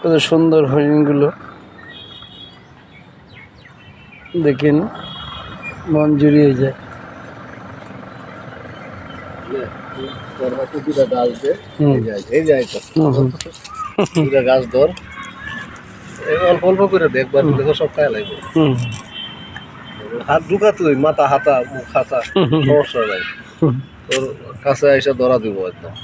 কত সুন্দর হরিণগুলো দেখেন, মন জুড়িয়ে যায়। গাছ ধর অল্প অল্প করে দেখবার সব খায় লাগবে। হাত ঢুকা তুই, মাথা হাতা মুখ হাতা, সমস্যা নাই। তোর কাছে এসে ধরা দিব একদম।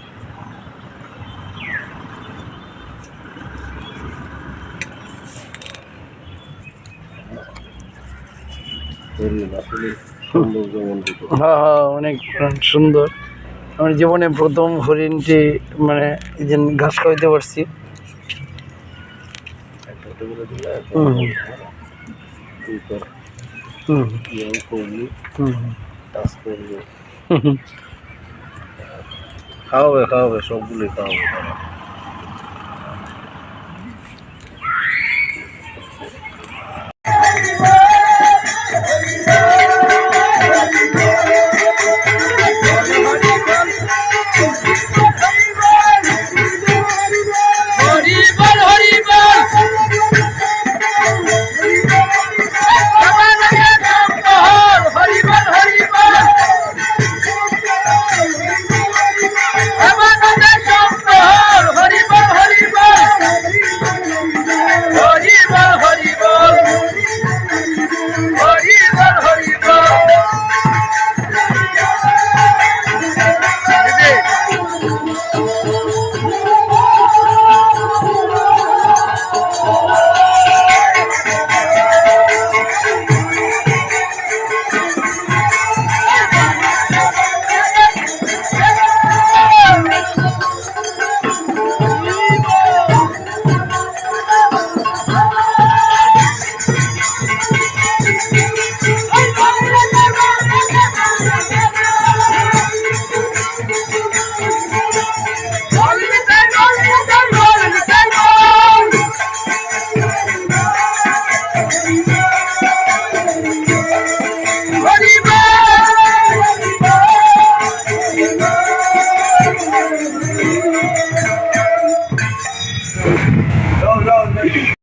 হ্যাঁ হ্যাঁ, অনেক সুন্দর। আমার জীবনে প্রথম হরিণটি মানে এই যে ঘাস খাইতে পারছি। খাওয়াবে খাওয়াবে, সবগুলোই খাওয়াবে।